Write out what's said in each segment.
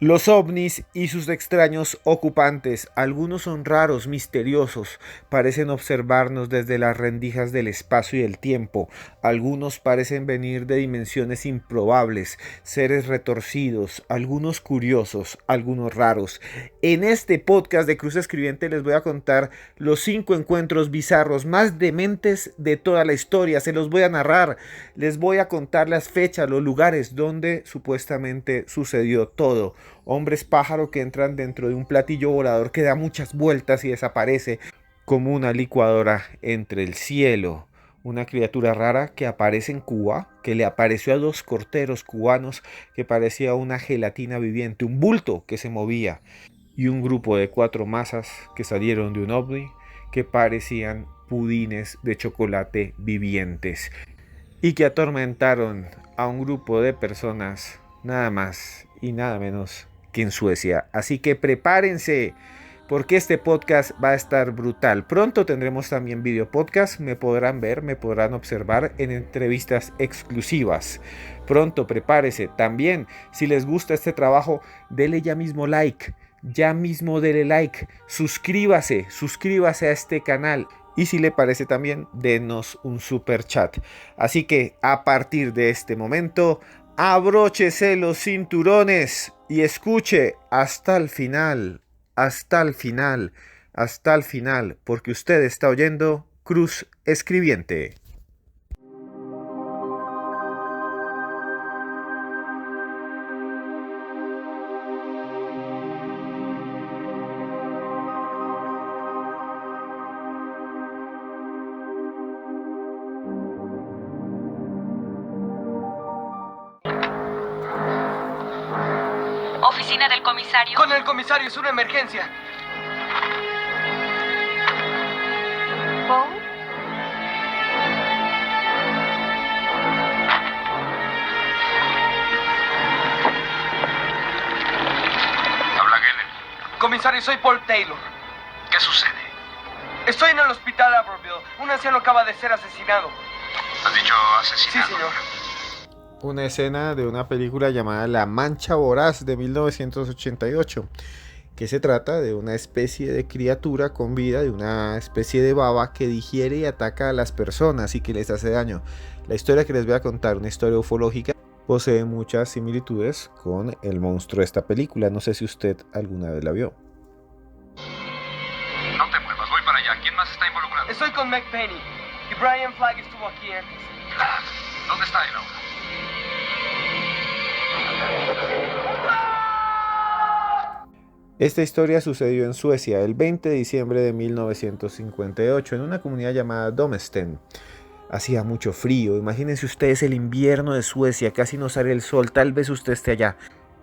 Los ovnis y sus extraños ocupantes, algunos son raros, misteriosos, parecen observarnos desde las rendijas del espacio y el tiempo, algunos parecen venir de dimensiones improbables, seres retorcidos, algunos curiosos, algunos raros. En este podcast de Cruz Escribiente les voy a contar los 5 encuentros bizarros más dementes de toda la historia, se los voy a narrar, les voy a contar las fechas, los lugares donde supuestamente sucedió todo. Hombres pájaro que entran dentro de un platillo volador que da muchas vueltas y desaparece como una licuadora entre el cielo. Una criatura rara que aparece en Cuba, que le apareció a 2 corteros cubanos, que parecía una gelatina viviente, un bulto que se movía, y un grupo de 4 masas que salieron de un ovni que parecían pudines de chocolate vivientes y que atormentaron a un grupo de personas nada más y nada menos que en Suecia. Así que prepárense porque este podcast va a estar brutal. Pronto tendremos también video podcast, me podrán ver, me podrán observar en entrevistas exclusivas. Pronto prepárese. También, si les gusta este trabajo, dele ya mismo like. Ya mismo dele like, suscríbase a este canal. Y si le parece también, denos un super chat. Así que a partir de este momento, abróchese los cinturones y escuche hasta el final, hasta el final, hasta el final, porque usted está oyendo Cruz Escribiente. Oficina del comisario. Con el comisario, es una emergencia. ¿Paul? Habla Geller. Comisario, soy Paul Taylor. ¿Qué sucede? Estoy en el hospital Aberville. Un anciano acaba de ser asesinado. ¿Has dicho Sí, asesinado? señor. Una escena de una película llamada La Mancha Voraz de 1988, que se trata de una especie de criatura con vida, de una especie de baba que digiere y ataca a las personas y que les hace daño. La historia que les voy a contar, una historia ufológica, posee muchas similitudes con el monstruo de esta película. No sé si usted alguna vez la vio. No te muevas, voy para allá. ¿Quién más está involucrado? Estoy con Meg Penny. Y Brian Flagg estuvo aquí antes. ¿Dónde está él ahora? Esta historia sucedió en Suecia el 20 de diciembre de 1958 en una comunidad llamada Domestén. Hacía mucho frío, imagínense ustedes el invierno de Suecia, casi no sale el sol, tal vez usted esté allá.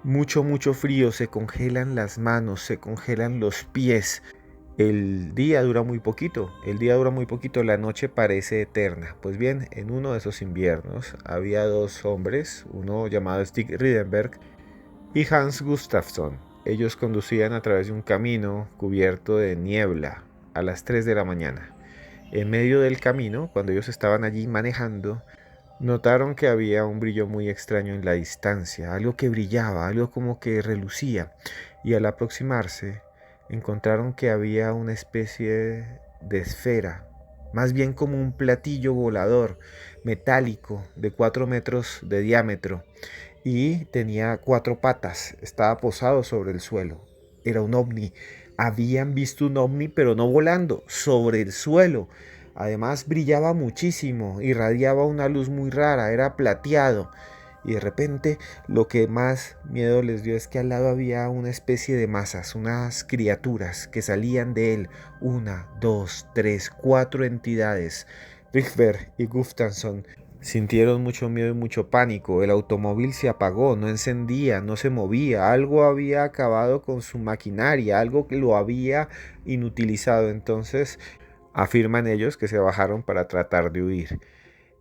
Mucho frío, se congelan las manos, se congelan los pies. El día dura muy poquito, la noche parece eterna. Pues bien, en uno de esos inviernos había 2 hombres, uno llamado Stig Ridenberg y Hans Gustafsson. Ellos conducían a través de un camino cubierto de niebla a las 3 de la mañana. En medio del camino, cuando ellos estaban allí manejando, notaron que había un brillo muy extraño en la distancia, algo que brillaba, algo como que relucía, y al aproximarse encontraron que había una especie de esfera, más bien como un platillo volador metálico de 4 metros de diámetro y tenía 4 patas, estaba posado sobre el suelo. Era un ovni. Habían visto un ovni, pero no volando, sobre el suelo. Además brillaba muchísimo, irradiaba una luz muy rara, era plateado. Y de repente lo que más miedo les dio es que al lado había una especie de masas, unas criaturas que salían de él. 1, 2, 3, 4 entidades. Richtberg y Gustafsson sintieron mucho miedo y mucho pánico. El automóvil se apagó, no encendía, no se movía. Algo había acabado con su maquinaria, algo que lo había inutilizado. Entonces afirman ellos que se bajaron para tratar de huir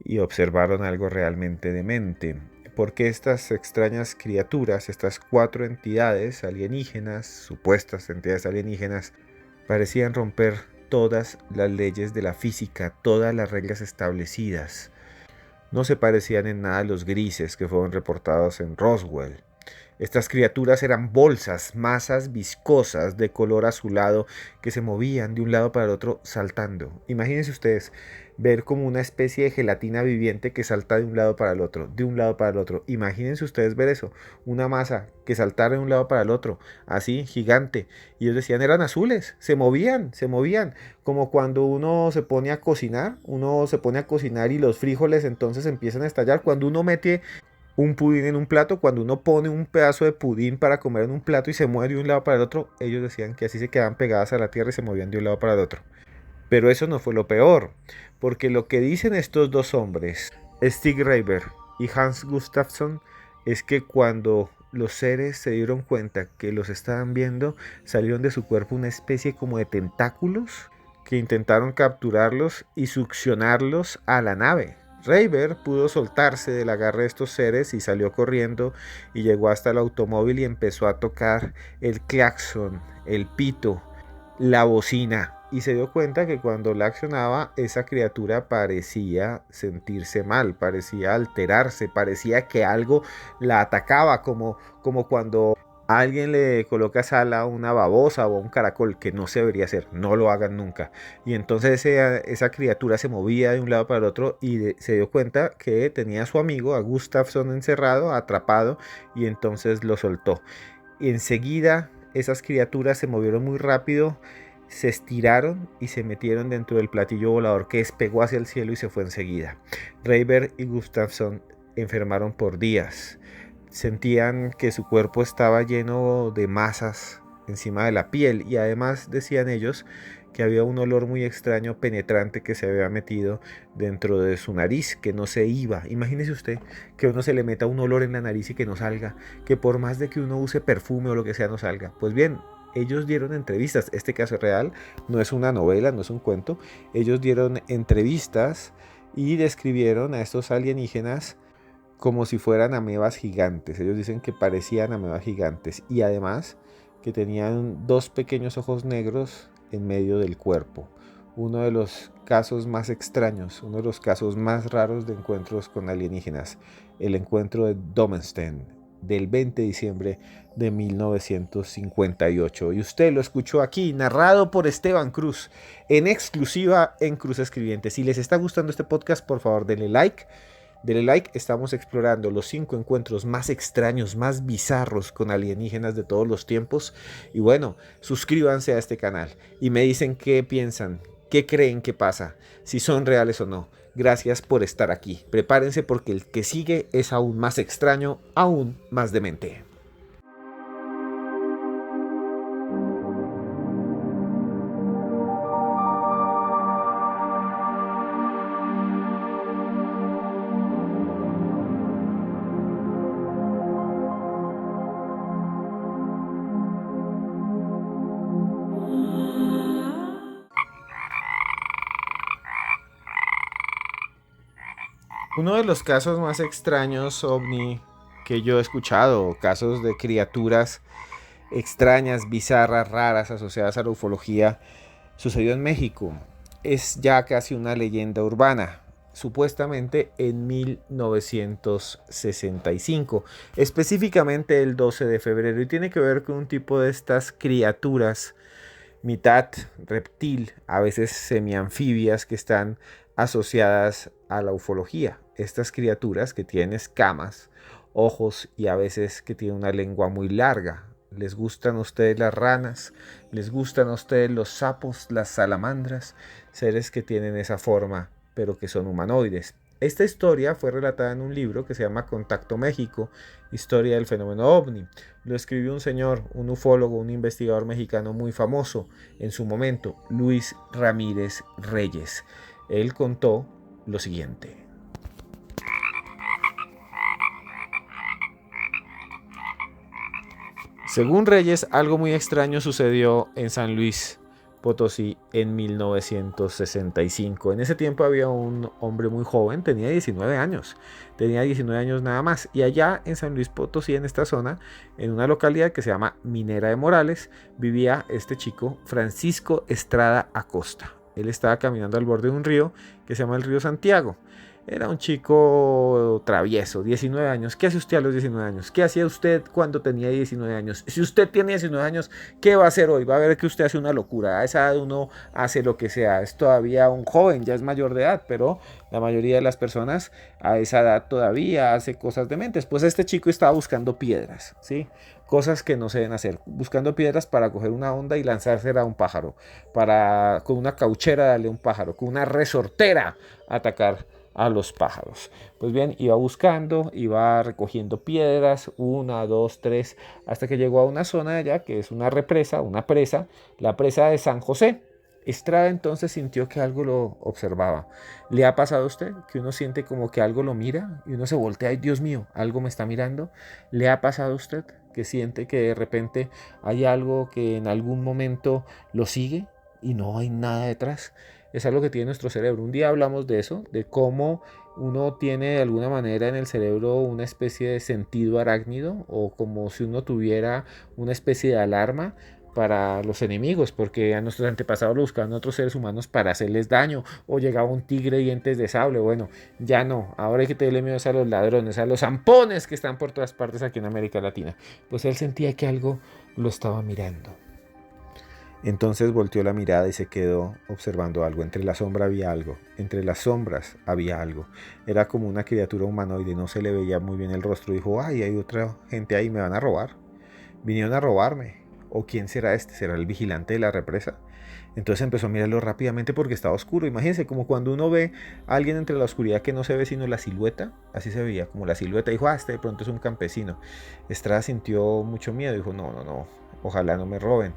y observaron algo realmente demente. Porque estas extrañas criaturas, estas 4 entidades alienígenas, supuestas entidades alienígenas, parecían romper todas las leyes de la física, todas las reglas establecidas. No se parecían en nada a los grises que fueron reportados en Roswell. Estas criaturas eran bolsas, masas viscosas de color azulado que se movían de un lado para el otro saltando. Imagínense ustedes ver como una especie de gelatina viviente que salta de un lado para el otro, de un lado para el otro. Imagínense ustedes ver eso, una masa que saltara de un lado para el otro, así, gigante. Y ellos decían, eran azules, se movían, como cuando uno se pone a cocinar, y los frijoles entonces empiezan a estallar. Cuando uno mete un pudín en un plato, cuando uno pone un pedazo de pudín para comer en un plato y se mueve de un lado para el otro, ellos decían que así se quedaban pegadas a la tierra y se movían de un lado para el otro. Pero eso no fue lo peor, porque lo que dicen estos dos hombres, Stig Reiber y Hans Gustafsson, es que cuando los seres se dieron cuenta que los estaban viendo, salieron de su cuerpo una especie como de tentáculos que intentaron capturarlos y succionarlos a la nave. Reiber pudo soltarse del agarre de estos seres y salió corriendo y llegó hasta el automóvil y empezó a tocar el claxon, el pito, la bocina, y se dio cuenta que cuando la accionaba, esa criatura parecía sentirse mal, parecía alterarse, parecía que algo la atacaba, como cuando a alguien le coloca sal a una babosa o a un caracol, que no se debería hacer, no lo hagan nunca. Y entonces esa criatura se movía de un lado para el otro y se dio cuenta que tenía a su amigo, a Gustafsson, encerrado, atrapado, y entonces lo soltó. Y enseguida esas criaturas se movieron muy rápido, se estiraron y se metieron dentro del platillo volador que despegó hacia el cielo y se fue enseguida. Reiber y Gustafsson enfermaron por días. Sentían que su cuerpo estaba lleno de masas encima de la piel y además decían ellos que había un olor muy extraño, penetrante, que se había metido dentro de su nariz, que no se iba. Imagínese usted que a uno se le meta un olor en la nariz y que no salga, que por más de que uno use perfume o lo que sea no salga. Pues bien, ellos dieron entrevistas, este caso es real, no es una novela, no es un cuento. Ellos dieron entrevistas y describieron a estos alienígenas como si fueran amebas gigantes. Ellos dicen que parecían amebas gigantes y además que tenían dos pequeños ojos negros en medio del cuerpo. Uno de los casos más extraños, uno de los casos más raros de encuentros con alienígenas, el encuentro de Domesteen del 20 de diciembre de 1958. Y usted lo escuchó aquí, narrado por Esteban Cruz, en exclusiva en Cruz Escribiente. Si les está gustando este podcast, por favor denle like. Denle like, estamos explorando los 5 encuentros más extraños, más bizarros con alienígenas de todos los tiempos. Y bueno, suscríbanse a este canal y me dicen qué piensan, qué creen que pasa, si son reales o no. Gracias por estar aquí. Prepárense porque el que sigue es aún más extraño, aún más demente. Uno de los casos más extraños ovni que yo he escuchado, casos de criaturas extrañas, bizarras, raras, asociadas a la ufología, sucedió en México. Es ya casi una leyenda urbana, supuestamente en 1965, específicamente el 12 de febrero, y tiene que ver con un tipo de estas criaturas, mitad reptil, a veces semianfibias, que están asociadas a la ufología. Estas criaturas que tienen escamas, ojos y a veces que tienen una lengua muy larga. ¿Les gustan a ustedes las ranas? ¿Les gustan a ustedes los sapos, las salamandras? Seres que tienen esa forma, pero que son humanoides. Esta historia fue relatada en un libro que se llama Contacto México, Historia del Fenómeno OVNI. Lo escribió un señor, un ufólogo, un investigador mexicano muy famoso en su momento, Luis Ramírez Reyes. Él contó lo siguiente. Según Reyes, algo muy extraño sucedió en San Luis Potosí en 1965. En ese tiempo había un hombre muy joven, tenía 19 años nada más, y allá en San Luis Potosí, en esta zona, en una localidad que se llama Minera de Morales, vivía este chico, Francisco Estrada Acosta. Él estaba caminando al borde de un río que se llama el río Santiago. Era un chico travieso, 19 años. ¿Qué hace usted a los 19 años? ¿Qué hacía usted cuando tenía 19 años? Si usted tiene 19 años, ¿qué va a hacer hoy? Va a ver que usted hace una locura. A esa edad uno hace lo que sea. Es todavía un joven, ya es mayor de edad, pero la mayoría de las personas a esa edad todavía hace cosas dementes. Pues este chico estaba buscando piedras, ¿sí? Cosas que no se deben hacer. Buscando piedras para coger una onda y lanzársela a un pájaro. Para con una cauchera darle a un pájaro. Con una resortera atacar a los pájaros. Pues bien, iba buscando, iba recogiendo piedras, una, dos, tres, hasta que llegó a una zona allá que es una represa, una presa, la presa de San José. Estrada entonces sintió que algo lo observaba. ¿Le ha pasado a usted que uno siente como que algo lo mira y uno se voltea, ay Dios mío, algo me está mirando? ¿Le ha pasado a usted que siente que de repente hay algo que en algún momento lo sigue y no hay nada detrás? Es algo que tiene nuestro cerebro. Un día hablamos de eso, de cómo uno tiene de alguna manera en el cerebro una especie de sentido arácnido o como si uno tuviera una especie de alarma para los enemigos, porque a nuestros antepasados lo buscaban otros seres humanos para hacerles daño, o llegaba un tigre de dientes de sable. Bueno, ya no, ahora hay que tenerle miedo a los ladrones, a los zampones que están por todas partes aquí en América Latina. Pues él sentía que algo lo estaba mirando. Entonces volteó la mirada y se quedó observando algo. Entre la sombra había algo. Entre las sombras había algo. Era como una criatura humanoide. No se le veía muy bien el rostro. Dijo, ay, hay otra gente ahí, me van a robar. Vinieron a robarme. ¿O quién será este? ¿Será el vigilante de la represa? Entonces empezó a mirarlo rápidamente porque estaba oscuro. Imagínense, como cuando uno ve a alguien entre la oscuridad que no se ve sino la silueta. Así se veía, como la silueta. Dijo, este de pronto es un campesino. Estrada sintió mucho miedo. Dijo, no, no, no. Ojalá no me roben.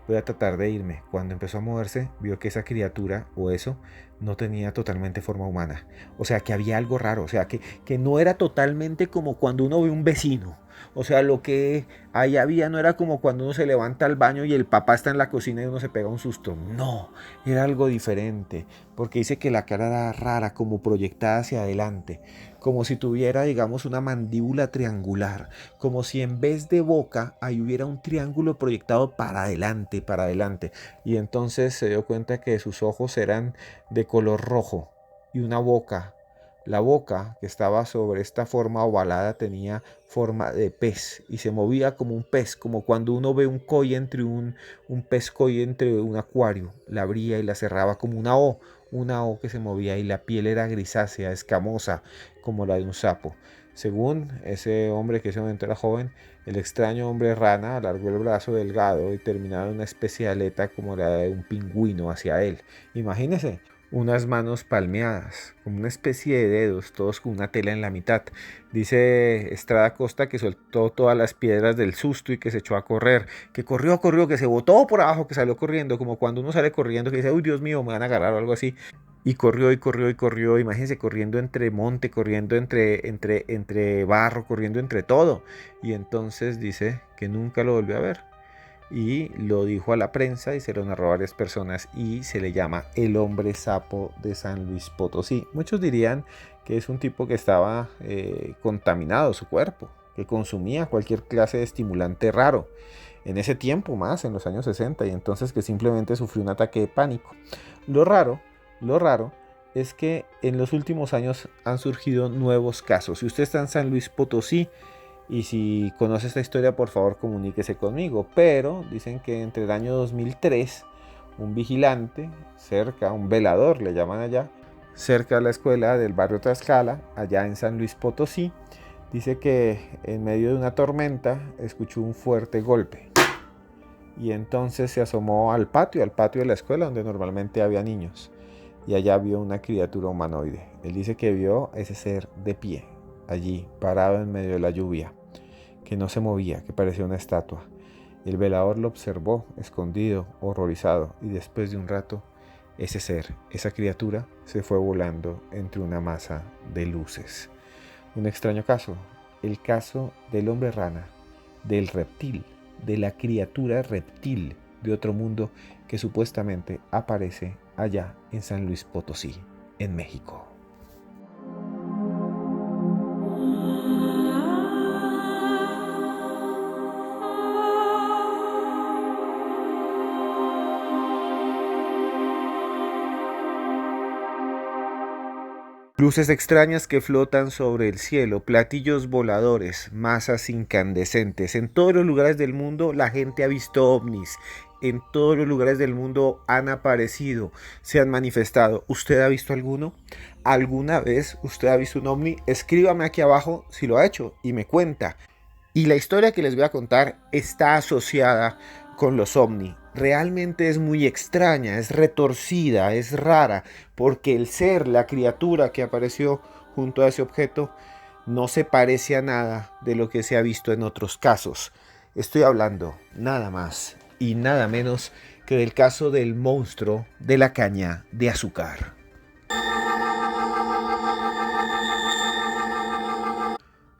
Voy a tratar de irme. Cuando empezó a moverse, vio que esa criatura o eso no tenía totalmente forma humana. O sea, que había algo raro. O sea, que no era totalmente como cuando uno ve un vecino. O sea, lo que ahí había no era como cuando uno se levanta al baño y el papá está en la cocina y uno se pega un susto. No, era algo diferente. Porque dice que la cara era rara, como proyectada hacia adelante. Como si tuviera, digamos, una mandíbula triangular. Como si en vez de boca ahí hubiera un triángulo proyectado para adelante, para adelante. Y entonces se dio cuenta que sus ojos eran de color rojo y una boca. La boca que estaba sobre esta forma ovalada tenía forma de pez y se movía como un pez, como cuando uno ve un koi entre un pez koi entre un acuario. La abría y la cerraba como una O que se movía y la piel era grisácea, escamosa, como la de un sapo. Según ese hombre que ese momento era joven, el extraño hombre rana alargó el brazo delgado y terminaba en una especie de aleta como la de un pingüino hacia él. Imagínese, unas manos palmeadas, como una especie de dedos, todos con una tela en la mitad. Dice Estrada Costa que soltó todas las piedras del susto y que se echó a correr, que corrió, corrió, que se botó por abajo, que salió corriendo, como cuando uno sale corriendo, que dice, uy, Dios mío, me van a agarrar o algo así. Y corrió y corrió y corrió, imagínense, corriendo entre monte, corriendo entre barro, corriendo entre todo. Y entonces dice que nunca lo volvió a ver y lo dijo a la prensa y se lo narró a varias personas y se le llama el hombre sapo de San Luis Potosí. Muchos dirían que es un tipo que estaba contaminado su cuerpo, que consumía cualquier clase de estimulante raro en ese tiempo más, en los años 60, y entonces que simplemente sufrió un ataque de pánico. Lo raro, lo raro es que en los últimos años han surgido nuevos casos. Si usted está en San Luis Potosí, y si conoce esta historia, por favor, comuníquese conmigo. Pero dicen que entre el año 2003, un vigilante cerca, un velador le llaman allá, cerca de la escuela del barrio Tlaxcala, allá en San Luis Potosí, dice que en medio de una tormenta escuchó un fuerte golpe. Y entonces se asomó al patio de la escuela donde normalmente había niños. Y allá vio una criatura humanoide. Él dice que vio ese ser de pie, allí, parado en medio de la lluvia, que no se movía, que parecía una estatua. El velador lo observó, escondido, horrorizado, y después de un rato, ese ser, esa criatura, se fue volando entre una masa de luces. Un extraño caso, el caso del hombre rana, del reptil, de la criatura reptil de otro mundo que supuestamente aparece allá en San Luis Potosí, en México. Luces extrañas que flotan sobre el cielo, platillos voladores, masas incandescentes. En todos los lugares del mundo la gente ha visto ovnis. En todos los lugares del mundo han aparecido, se han manifestado. ¿Usted ha visto alguno? ¿Alguna vez usted ha visto un ovni? Escríbame aquí abajo si lo ha hecho y me cuenta. Y la historia que les voy a contar está asociada con los ovni. Realmente es muy extraña, es retorcida, es rara, porque el ser, la criatura que apareció junto a ese objeto, no se parece a nada de lo que se ha visto en otros casos. Estoy hablando nada más y nada menos que del caso del monstruo de la caña de azúcar.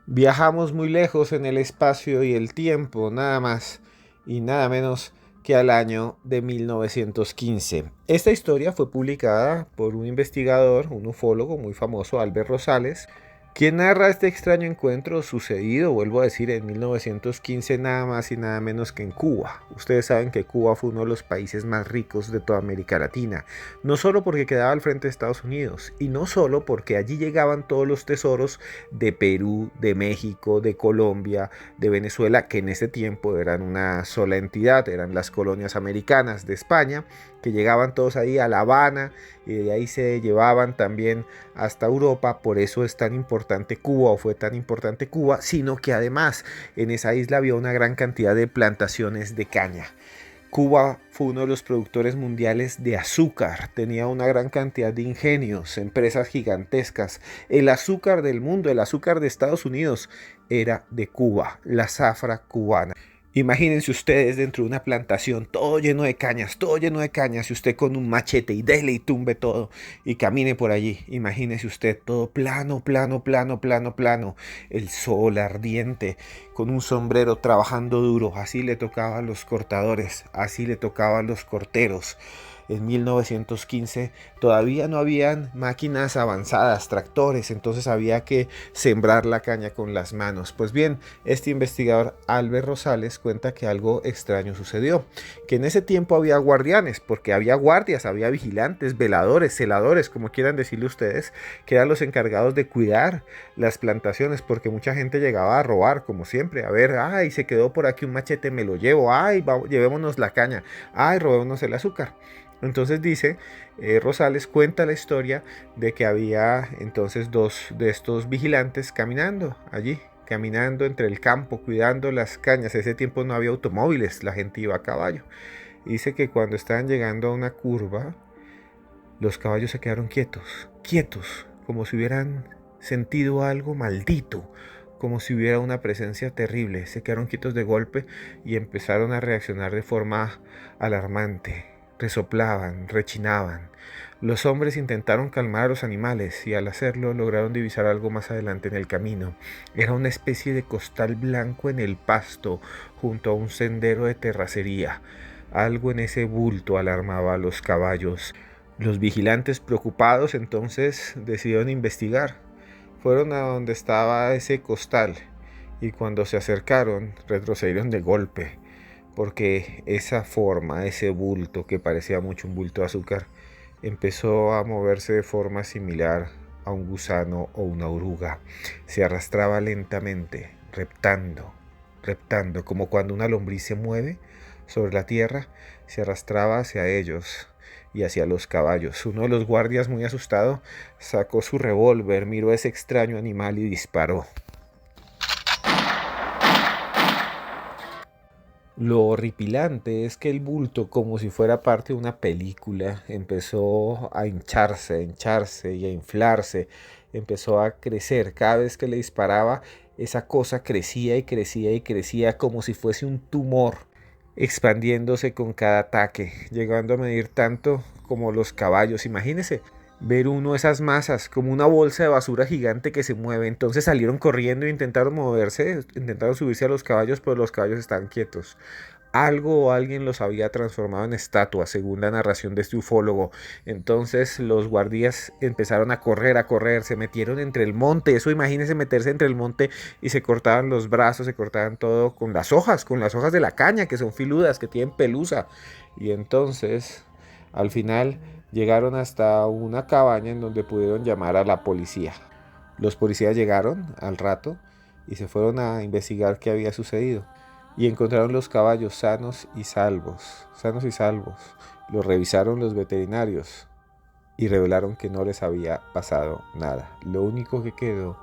Viajamos muy lejos en el espacio y el tiempo, nada más y nada menos que al año de 1915. Esta historia fue publicada por un investigador, un ufólogo muy famoso, Albert Rosales, quien narra este extraño encuentro sucedido, vuelvo a decir, en 1915, nada más y nada menos que en Cuba. Ustedes saben que Cuba fue uno de los países más ricos de toda América Latina, no solo porque quedaba al frente de Estados Unidos, y no solo porque allí llegaban todos los tesoros de Perú, de México, de Colombia, de Venezuela, que en ese tiempo eran una sola entidad, eran las colonias americanas de España, que llegaban todos ahí a La Habana y de ahí se llevaban también hasta Europa. Por eso es tan importante Cuba, o fue tan importante Cuba, sino que además en esa isla había una gran cantidad de plantaciones de caña. Cuba fue uno de los productores mundiales de azúcar, tenía una gran cantidad de ingenios, empresas gigantescas. El azúcar del mundo, el azúcar de Estados Unidos, era de Cuba, la zafra cubana. Imagínense ustedes dentro de una plantación, todo lleno de cañas, y usted con un machete y dele y tumbe todo y camine por allí. Imagínese usted todo plano, el sol ardiente, con un sombrero trabajando duro. Así le tocaba a los cortadores, así le tocaba a los corteros. En 1915 todavía no habían máquinas avanzadas, tractores, entonces había que sembrar la caña con las manos. Pues bien, este investigador Albert Rosales cuenta que algo extraño sucedió, que en ese tiempo había guardianes, porque había guardias, había vigilantes, veladores, celadores, como quieran decirle ustedes, que eran los encargados de cuidar las plantaciones, porque mucha gente llegaba a robar, como siempre, a ver, ay, se quedó por aquí un machete, me lo llevo, ay, llevémonos la caña, ay, robémonos el azúcar. Entonces dice, Rosales cuenta la historia de que había entonces dos de estos vigilantes caminando allí, caminando entre el campo, cuidando las cañas. En ese tiempo no había automóviles, la gente iba a caballo. Dice que cuando estaban llegando a una curva, los caballos se quedaron quietos, como si hubieran sentido algo maldito, como si hubiera una presencia terrible. Se quedaron quietos de golpe y empezaron a reaccionar de forma alarmante. Resoplaban, rechinaban. Los hombres intentaron calmar a los animales y al hacerlo lograron divisar algo más adelante en el camino. Era una especie de costal blanco en el pasto junto a un sendero de terracería. Algo en ese bulto alarmaba a los caballos. Los vigilantes, preocupados, entonces decidieron investigar. Fueron a donde estaba ese costal y cuando se acercaron retrocedieron de golpe, porque esa forma, ese bulto que parecía mucho un bulto de azúcar, empezó a moverse de forma similar a un gusano o una oruga. Se arrastraba lentamente, reptando, como cuando una lombriz se mueve sobre la tierra, se arrastraba hacia ellos y hacia los caballos. Uno de los guardias, muy asustado, sacó su revólver, miró a ese extraño animal y disparó. Lo horripilante es que el bulto, como si fuera parte de una película, empezó a hincharse y a inflarse, empezó a crecer. Cada vez que le disparaba, esa cosa crecía como si fuese un tumor, expandiéndose con cada ataque, llegando a medir tanto como los caballos. Imagínense ver uno de esas masas como una bolsa de basura gigante que se mueve. Entonces salieron corriendo e intentaron moverse, intentaron subirse a los caballos, pero los caballos estaban quietos. Algo o alguien los había transformado en estatuas, según la narración de este ufólogo. Entonces los guardias empezaron a correr, se metieron entre el monte. Eso, imagínense meterse entre el monte y se cortaban los brazos, se cortaban todo con las hojas de la caña, que son filudas, que tienen pelusa. Y entonces, al final, Llegaron hasta una cabaña en donde pudieron llamar a la policía. Los policías llegaron al rato y se fueron a investigar qué había sucedido. Y encontraron los caballos sanos y salvos, sanos y salvos. Los revisaron los veterinarios y revelaron que no les había pasado nada. Lo único que quedó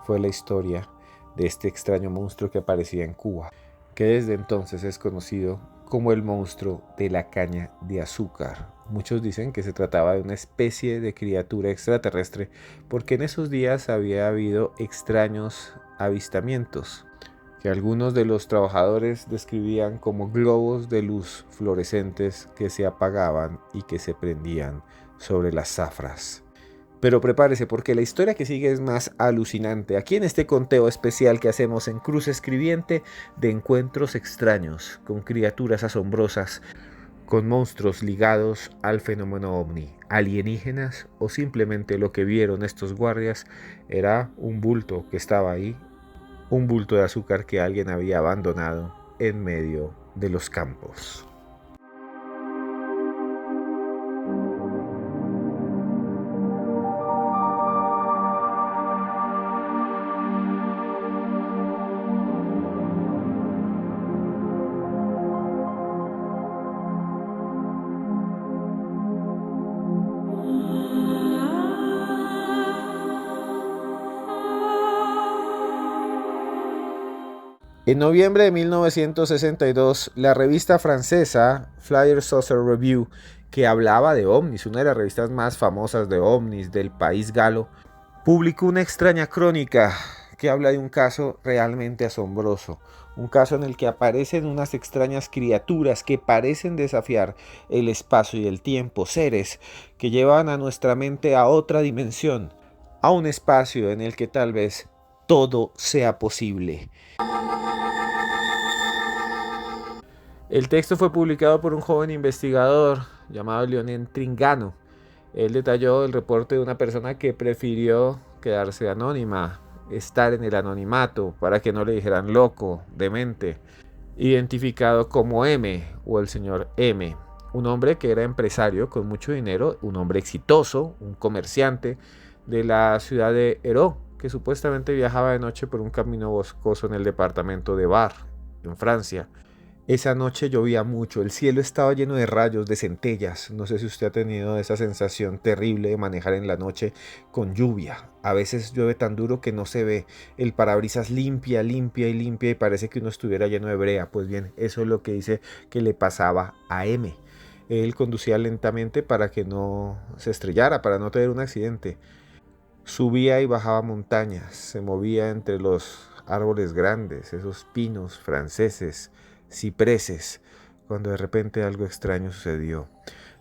fue la historia de este extraño monstruo que aparecía en Cuba, que desde entonces es conocido como el monstruo de la caña de azúcar. Muchos dicen que se trataba de una especie de criatura extraterrestre porque en esos días había habido extraños avistamientos que algunos de los trabajadores describían como globos de luz fluorescentes que se apagaban y que se prendían sobre las zafras. Pero prepárese porque la historia que sigue es más alucinante. Aquí en este conteo especial que hacemos en Cruz Escribiente de encuentros extraños con criaturas asombrosas, con monstruos ligados al fenómeno ovni, alienígenas o simplemente lo que vieron estos guardias era un bulto que estaba ahí, un bulto de azúcar que alguien había abandonado en medio de los campos. En noviembre de 1962, la revista francesa Flyer Saucer Review, que hablaba de ovnis, una de las revistas más famosas de ovnis del país galo, publicó una extraña crónica que habla de un caso realmente asombroso, un caso en el que aparecen unas extrañas criaturas que parecen desafiar el espacio y el tiempo, seres que llevan a nuestra mente a otra dimensión, a un espacio en el que tal vez todo sea posible. El texto fue publicado por un joven investigador llamado Lionel Tringano. Él detalló el reporte de una persona que prefirió quedarse anónima, estar en el anonimato para que no le dijeran loco, demente, identificado como M o el señor M, un hombre que era empresario con mucho dinero, un hombre exitoso, un comerciante de la ciudad de Hérault, que supuestamente viajaba de noche por un camino boscoso en el departamento de Var, en Francia. Esa noche llovía mucho, el cielo estaba lleno de rayos, de centellas. No sé si usted ha tenido esa sensación terrible de manejar en la noche con lluvia. A veces llueve tan duro que no se ve. El parabrisas limpia y parece que uno estuviera lleno de brea. Pues bien, eso es lo que dice que le pasaba a M. Él conducía lentamente para que no se estrellara, para no tener un accidente. Subía y bajaba montañas, se movía entre los árboles grandes, esos pinos franceses, cipreses, cuando de repente algo extraño sucedió.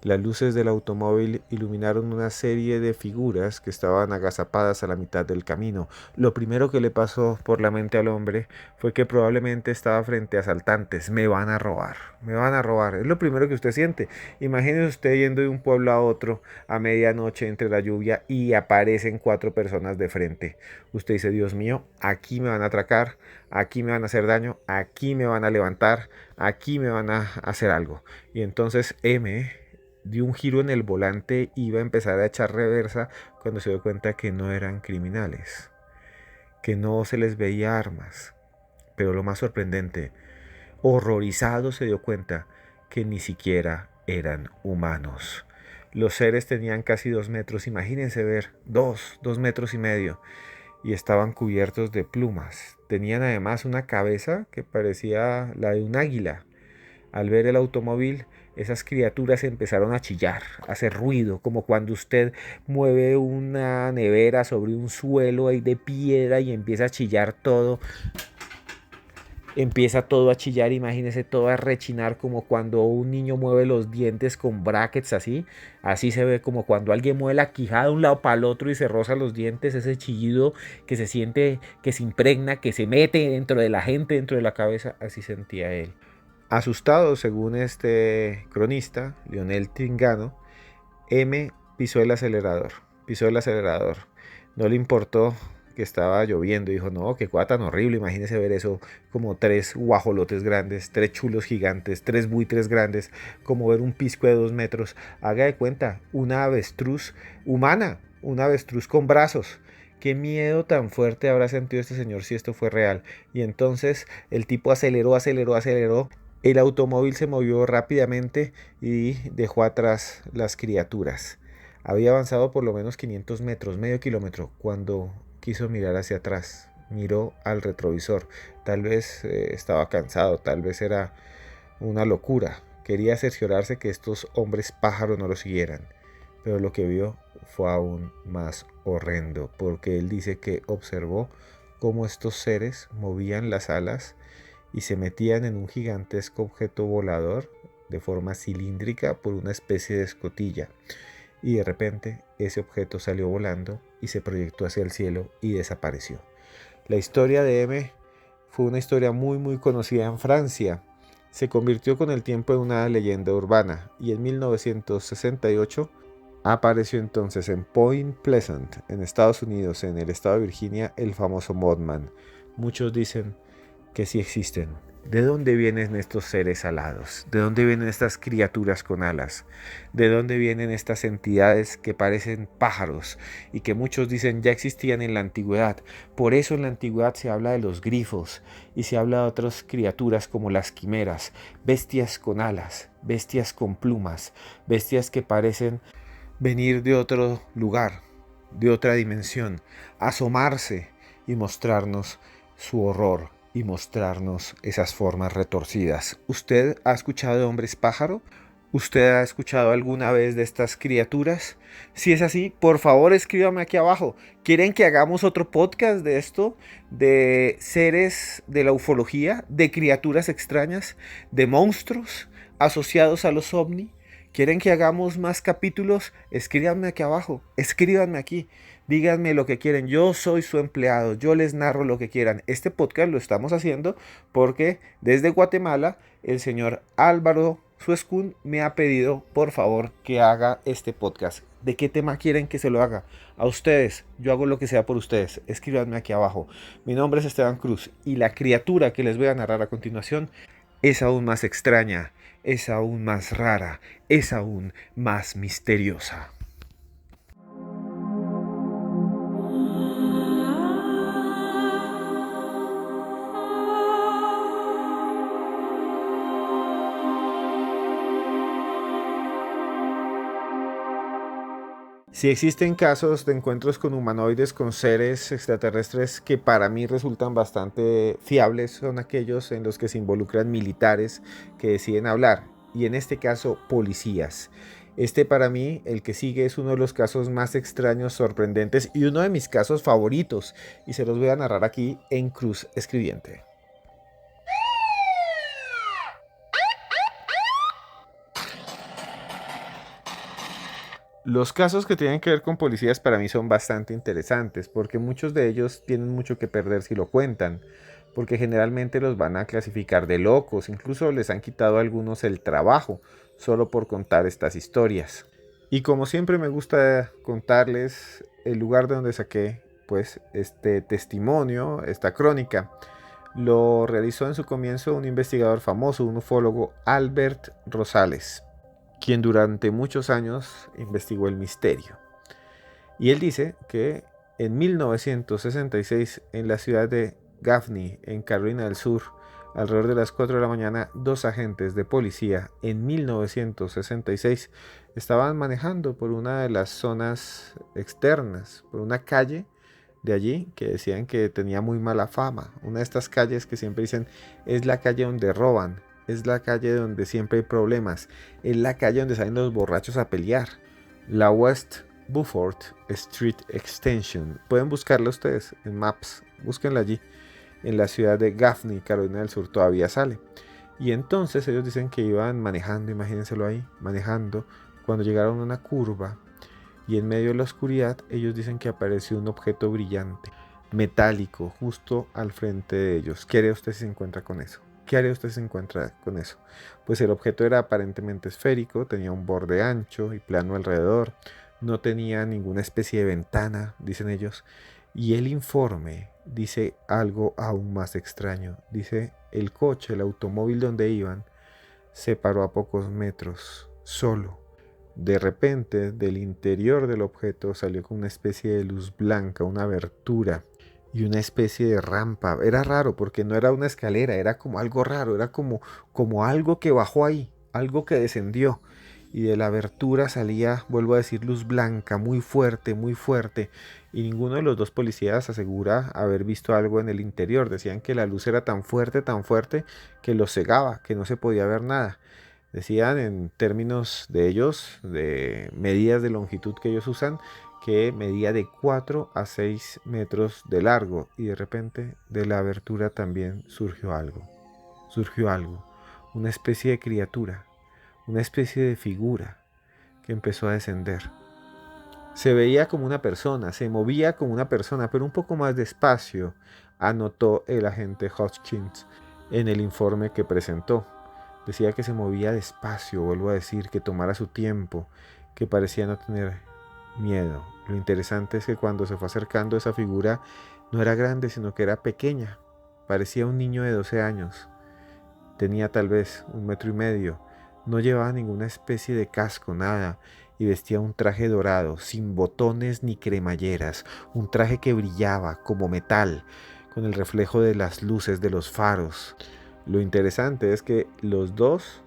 Las luces del automóvil iluminaron una serie de figuras que estaban agazapadas a la mitad del camino. Lo primero que le pasó por la mente al hombre fue que probablemente estaba frente a asaltantes. Me van a robar, me van a robar. Es lo primero que usted siente. Imagínese usted yendo de un pueblo a otro a medianoche entre la lluvia y aparecen 4 personas de frente. Usted dice, Dios mío, aquí me van a atracar, aquí me van a hacer daño, aquí me van a levantar, aquí me van a hacer algo. Y entonces M dio un giro en el volante y iba a empezar a echar reversa cuando se dio cuenta que no eran criminales, que no se les veía armas. Pero lo más sorprendente, horrorizado se dio cuenta que ni siquiera eran humanos. Los seres tenían casi 2 metros, imagínense ver, 2 metros y medio, y estaban cubiertos de plumas. Tenían además una cabeza que parecía la de un águila. Al ver el automóvil, esas criaturas empezaron a chillar, a hacer ruido, como cuando usted mueve una nevera sobre un suelo ahí de piedra y empieza a chillar todo. Empieza todo a chillar, imagínese todo a rechinar como cuando un niño mueve los dientes con brackets así. Así se ve como cuando alguien mueve la quijada de un lado para el otro y se roza los dientes, ese chillido que se siente, que se impregna, que se mete dentro de la gente, dentro de la cabeza. Así sentía él. Asustado, según este cronista, Lionel Tringano, M pisó el acelerador. No le importó que estaba lloviendo y dijo, no, qué cosa tan horrible, imagínese ver eso, como 3 guajolotes grandes, 3 chulos gigantes, 3 buitres grandes, como ver un pisco de 2 metros. Haga de cuenta, una avestruz humana, una avestruz con brazos. Qué miedo tan fuerte habrá sentido este señor si esto fue real. Y entonces el tipo aceleró, aceleró, aceleró. El automóvil se movió rápidamente y dejó atrás las criaturas. Había avanzado por lo menos 500 metros, medio kilómetro, cuando quiso mirar hacia atrás. Miró al retrovisor. Tal vez estaba cansado, tal vez era una locura. Quería cerciorarse que estos hombres pájaros no lo siguieran. Pero lo que vio fue aún más horrendo, porque él dice que observó cómo estos seres movían las alas y se metían en un gigantesco objeto volador de forma cilíndrica por una especie de escotilla. Y de repente ese objeto salió volando y se proyectó hacia el cielo y desapareció. La historia de M fue una historia muy conocida en Francia. Se convirtió con el tiempo en una leyenda urbana y en 1968 apareció entonces en Point Pleasant, en Estados Unidos, en el estado de Virginia, el famoso Mothman. Muchos dicen que sí existen. ¿De dónde vienen estos seres alados? ¿De dónde vienen estas criaturas con alas? ¿De dónde vienen estas entidades que parecen pájaros y que muchos dicen ya existían en la antigüedad? Por eso en la antigüedad se habla de los grifos y se habla de otras criaturas como las quimeras, bestias con alas, bestias con plumas, bestias que parecen venir de otro lugar, de otra dimensión, asomarse y mostrarnos su horror y mostrarnos esas formas retorcidas. ¿Usted ha escuchado de hombres pájaro? ¿Usted ha escuchado alguna vez de estas criaturas? Si es así, por favor escríbame aquí abajo. ¿Quieren que hagamos otro podcast de esto? ¿De seres de la ufología? ¿De criaturas extrañas? ¿De monstruos asociados a los ovni? ¿Quieren que hagamos más capítulos? Escríbanme aquí abajo, escríbanme aquí, díganme lo que quieren. Yo soy su empleado, yo les narro lo que quieran. Este podcast lo estamos haciendo porque desde Guatemala el señor Álvaro Suescún me ha pedido por favor que haga este podcast. ¿De qué tema quieren que se lo haga? A ustedes, yo hago lo que sea por ustedes. Escríbanme aquí abajo. Mi nombre es Esteban Cruz y la criatura que les voy a narrar a continuación es aún más extraña, es aún más rara, es aún más misteriosa. Si existen casos de encuentros con humanoides, con seres extraterrestres que para mí resultan bastante fiables, son aquellos en los que se involucran militares que deciden hablar, y en este caso policías. Este para mí, el que sigue, es uno de los casos más extraños, sorprendentes y uno de mis casos favoritos, y se los voy a narrar aquí en Cruz Escribiente. Los casos que tienen que ver con policías para mí son bastante interesantes porque muchos de ellos tienen mucho que perder si lo cuentan, porque generalmente los van a clasificar de locos, incluso les han quitado a algunos el trabajo solo por contar estas historias. Y como siempre me gusta contarles el lugar de donde saqué pues este testimonio, esta crónica, lo realizó en su comienzo un investigador famoso, un ufólogo, Albert Rosales, quien durante muchos años investigó el misterio. Y él dice que en 1966, en la ciudad de Gaffney, en Carolina del Sur, alrededor de las 4 de la mañana, 2 agentes de policía en 1966 estaban manejando por una de las zonas externas, por una calle de allí que decían que tenía muy mala fama. Una de estas calles que siempre dicen es la calle donde roban. Es la calle donde siempre hay problemas. Es la calle donde salen los borrachos a pelear. La West Beaufort Street Extension. Pueden buscarla ustedes en Maps. Búsquenla allí. En la ciudad de Gaffney, Carolina del Sur, todavía sale. Y entonces ellos dicen que iban manejando, imagínenselo ahí, manejando. Cuando llegaron a una curva y en medio de la oscuridad, ellos dicen que apareció un objeto brillante, metálico, justo al frente de ellos. ¿Qué haría usted si se encuentra con eso? ¿Qué haría usted si se encuentra con eso? Pues el objeto era aparentemente esférico, tenía un borde ancho y plano alrededor, no tenía ninguna especie de ventana, dicen ellos, Y el informe dice algo aún más extraño. Dice, el coche, el automóvil donde iban, se paró a pocos metros, solo. De repente, del interior del objeto salió con una especie de luz blanca, una abertura y una especie de rampa. Era raro porque no era una escalera, era como algo raro, era como algo que bajó ahí, algo que descendió. Y de la abertura salía, vuelvo a decir, luz blanca, muy fuerte. Y ninguno de los dos policías asegura haber visto algo en el interior. Decían que la luz era tan fuerte, que los cegaba, que no se podía ver nada. Decían en términos de ellos, de medidas de longitud que ellos usan, que medía de 4 a 6 metros de largo. Y de repente de la abertura también surgió algo, una especie de criatura, una especie de figura que empezó a descender. Se veía como una persona, se movía como una persona, pero un poco más despacio, anotó el agente Hodgkins en el informe que presentó. Decía que se movía despacio, vuelvo a decir, que tomara su tiempo, que parecía no tener miedo. Lo interesante es que cuando se fue acercando esa figura no era grande, sino que era pequeña. Parecía un niño de 12 años. Tenía tal vez 1,5 metros. No llevaba ninguna especie de casco, nada, y vestía un traje dorado, sin botones ni cremalleras, un traje que brillaba como metal, con el reflejo de las luces de los faros. Lo interesante es que los dos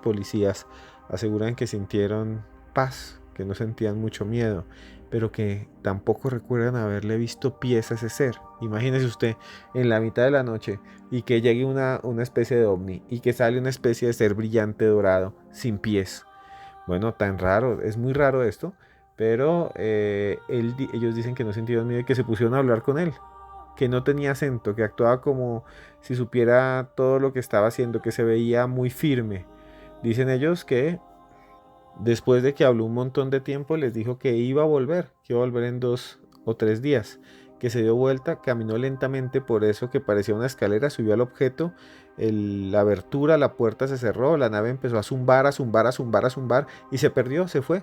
policías aseguran que sintieron paz, que no sentían mucho miedo, pero que tampoco recuerdan haberle visto pies a ese ser. Imagínese usted en la mitad de la noche y que llegue una especie de ovni y que sale una especie de ser brillante dorado sin pies. Bueno, tan raro, es muy raro esto, pero ellos dicen que no sintieron miedo y que se pusieron a hablar con él, que no tenía acento, que actuaba como si supiera todo lo que estaba haciendo, que se veía muy firme. Dicen ellos que después de que habló un montón de tiempo, les dijo que iba a volver en 2 o 3 días, que se dio vuelta, caminó lentamente por eso que parecía una escalera, subió al objeto, la abertura, la puerta se cerró, la nave empezó a zumbar y se perdió, se fue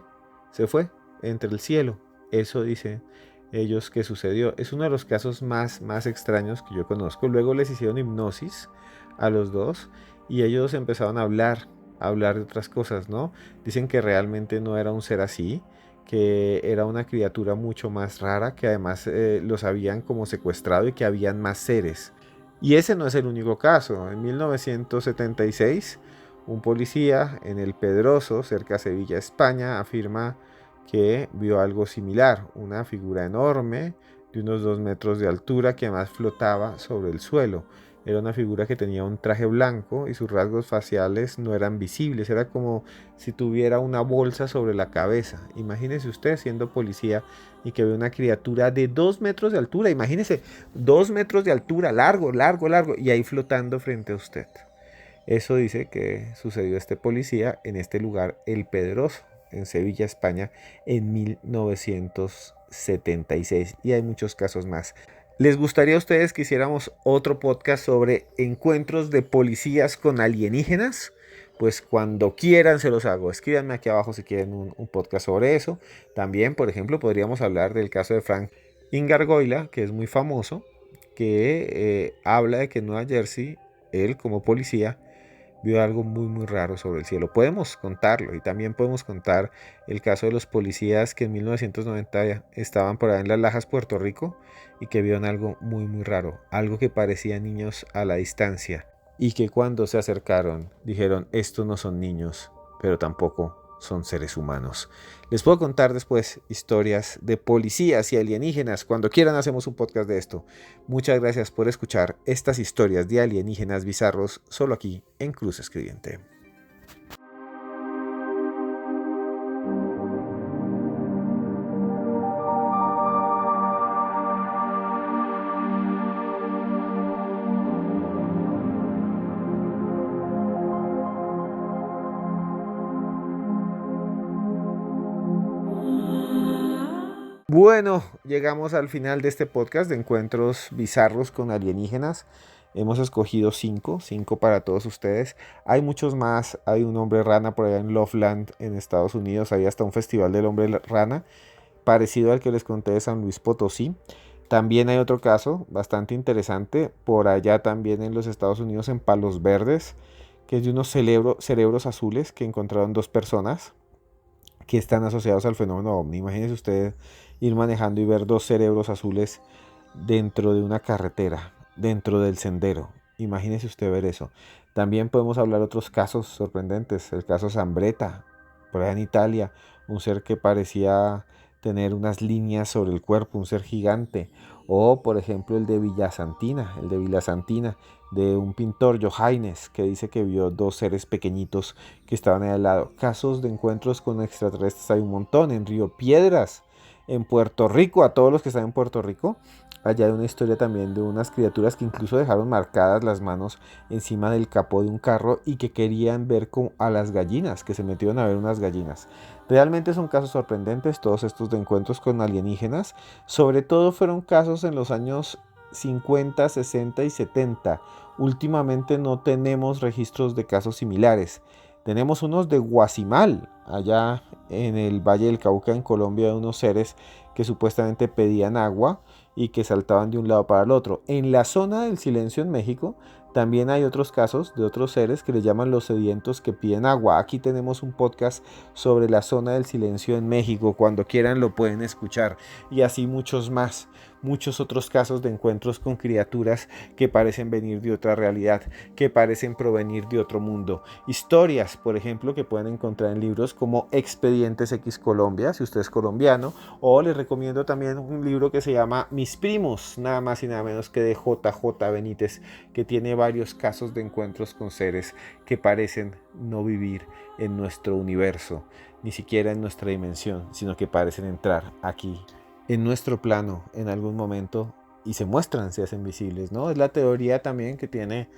entre el cielo. Eso dicen ellos que sucedió. Es uno de los casos más extraños que yo conozco. Luego les hicieron hipnosis a los dos y ellos empezaron a hablar de otras cosas, ¿no? Dicen que realmente no era un ser así, que era una criatura mucho más rara, que además los habían como secuestrado y que habían más seres. Y ese no es el único caso. En 1976, un policía en El Pedroso, cerca de Sevilla, España, afirma que vio algo similar, una figura enorme de unos 2 metros de altura que además flotaba sobre el suelo. Era una figura que tenía un traje blanco y sus rasgos faciales no eran visibles. Era como si tuviera una bolsa sobre la cabeza. Imagínese usted siendo policía y que ve una criatura de 2 metros de altura. Imagínese, 2 metros de altura, largo, y ahí flotando frente a usted. Eso dice que sucedió a este policía en este lugar, El Pedroso, en Sevilla, España, en 1976. Y hay muchos casos más. ¿Les gustaría a ustedes que hiciéramos otro podcast sobre encuentros de policías con alienígenas? Pues cuando quieran se los hago. Escríbanme aquí abajo si quieren un podcast sobre eso. También, por ejemplo, podríamos hablar del caso de Frank Ingargoila, que es muy famoso, que habla de que en Nueva Jersey, él como policía, vio algo muy raro sobre el cielo. Podemos contarlo y también podemos contar el caso de los policías que en 1990 estaban por ahí en Las Lajas, Puerto Rico, y que vieron algo muy raro, algo que parecía niños a la distancia y que cuando se acercaron dijeron, estos no son niños, pero tampoco son seres humanos. Les puedo contar después historias de policías y alienígenas. Cuando quieran hacemos un podcast de esto. Muchas gracias por escuchar estas historias de alienígenas bizarros solo aquí en Cruz Escribiente. Bueno, llegamos al final de este podcast de encuentros bizarros con alienígenas. Hemos escogido 5 para todos ustedes. Hay muchos más. Hay un hombre rana por allá en Loveland, en Estados Unidos. Hay hasta un festival del hombre rana. parecido al que les conté de San Luis Potosí. También hay otro caso bastante interesante por allá también en los Estados Unidos, en Palos Verdes, que es de unos cerebros azules que encontraron dos personas que están asociados al fenómeno OVNI. Imagínense ustedes ir manejando y ver dos cerebros azules dentro de una carretera, dentro del sendero. Imagínese usted ver eso. También podemos hablar de otros casos sorprendentes. El caso Zambretta, por allá en Italia, un ser que parecía tener unas líneas sobre el cuerpo, un ser gigante. O, por ejemplo, el de Villasantina, de un pintor, Johannes, que dice que vio dos seres pequeñitos que estaban ahí al lado. Casos de encuentros con extraterrestres hay un montón. En Río Piedras, en Puerto Rico, a todos los que están en Puerto Rico, allá hay una historia también de unas criaturas que incluso dejaron marcadas las manos encima del capó de un carro y que querían ver a las gallinas, que se metieron a ver unas gallinas. Realmente son casos sorprendentes todos estos de encuentros con alienígenas. Sobre todo fueron casos en los años 50, 60 y 70. Últimamente no tenemos registros de casos similares. Tenemos unos de Guasimal, allá en el Valle del Cauca, en Colombia, de unos seres que supuestamente pedían agua y que saltaban de un lado para el otro. En la zona del silencio en México también hay otros casos de otros seres que le llaman los sedientos que piden agua. Aquí tenemos un podcast sobre la zona del silencio en México. Cuando quieran lo pueden escuchar. Y así muchos más. Muchos otros casos de encuentros con criaturas que parecen venir de otra realidad, que parecen provenir de otro mundo. Historias, por ejemplo, que pueden encontrar en libros como Expedientes X Colombia, si usted es colombiano, o les recomiendo también un libro que se llama Mis Primos, nada más y nada menos que de JJ Benítez, que tiene varios casos de encuentros con seres que parecen no vivir en nuestro universo, ni siquiera en nuestra dimensión, sino que parecen entrar aquí en nuestro plano en algún momento y se muestran, se hacen visibles, ¿no? Es la teoría también que tiene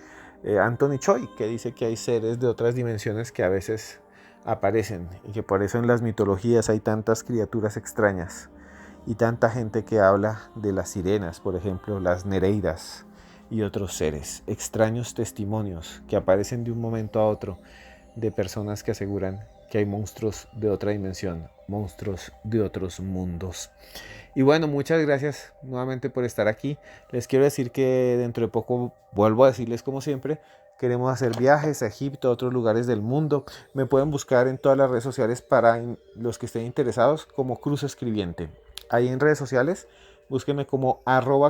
Anthony Choi, que dice que hay seres de otras dimensiones que a veces aparecen y que por eso en las mitologías hay tantas criaturas extrañas y tanta gente que habla de las sirenas, por ejemplo, las nereidas y otros seres, extraños testimonios que aparecen de un momento a otro de personas que aseguran que hay monstruos de otra dimensión, monstruos de otros mundos. Y bueno, muchas gracias nuevamente por estar aquí. Les quiero decir que dentro de poco, vuelvo a decirles como siempre, queremos hacer viajes a Egipto, a otros lugares del mundo. Me pueden buscar en todas las redes sociales para los que estén interesados como Cruz Escribiente. Ahí en redes sociales, búsquenme como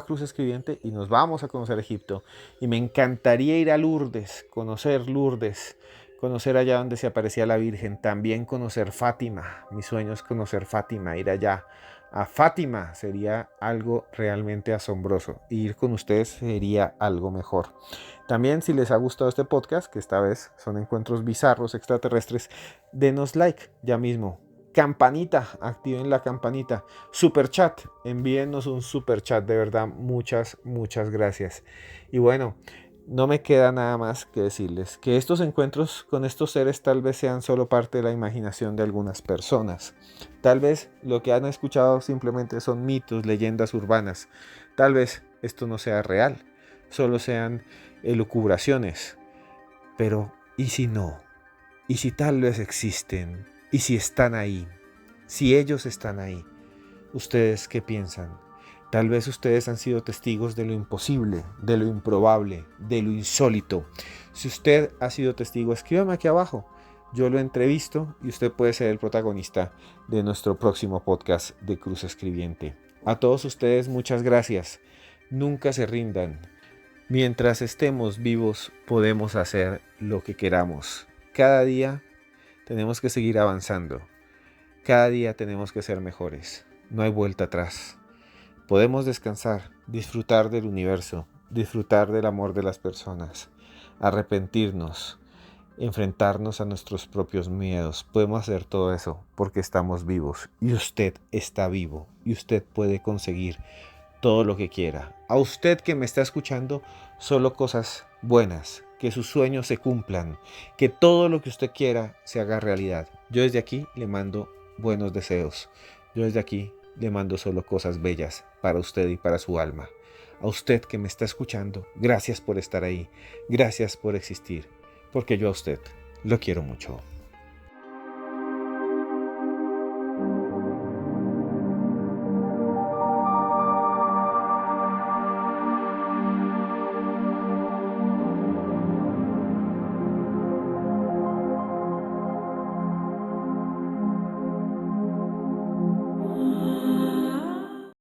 @Cruz Escribiente y nos vamos a conocer Egipto. Y me encantaría ir a Lourdes, conocer allá donde se aparecía la Virgen, también conocer Fátima. Mi sueño es conocer Fátima, ir allá a Fátima sería algo realmente asombroso. Ir con ustedes sería algo mejor. También, si les ha gustado este podcast, que esta vez son encuentros bizarros extraterrestres, denos like ya mismo. Campanita, activen la campanita. Super chat, envíennos un super chat, de verdad, muchas gracias. Y bueno, no me queda nada más que decirles que estos encuentros con estos seres tal vez sean solo parte de la imaginación de algunas personas. Tal vez lo que han escuchado simplemente son mitos, leyendas urbanas. Tal vez esto no sea real, solo sean elucubraciones. Pero, ¿y si no? ¿Y si tal vez existen? ¿Y si están ahí? Si ellos están ahí, ¿ustedes qué piensan? Tal vez ustedes han sido testigos de lo imposible, de lo improbable, de lo insólito. Si usted ha sido testigo, escríbame aquí abajo. Yo lo entrevisto y usted puede ser el protagonista de nuestro próximo podcast de Cruz Escribiente. A todos ustedes, muchas gracias. Nunca se rindan. Mientras estemos vivos, podemos hacer lo que queramos. Cada día tenemos que seguir avanzando. Cada día tenemos que ser mejores. No hay vuelta atrás. Podemos descansar, disfrutar del universo, disfrutar del amor de las personas, arrepentirnos, enfrentarnos a nuestros propios miedos. Podemos hacer todo eso porque estamos vivos y usted está vivo y usted puede conseguir todo lo que quiera. A usted que me está escuchando, solo cosas buenas, que sus sueños se cumplan, que todo lo que usted quiera se haga realidad. Yo desde aquí le mando buenos deseos. Yo desde aquí le mando solo cosas bellas para usted y para su alma. A usted que me está escuchando, gracias por estar ahí, gracias por existir, porque yo a usted lo quiero mucho.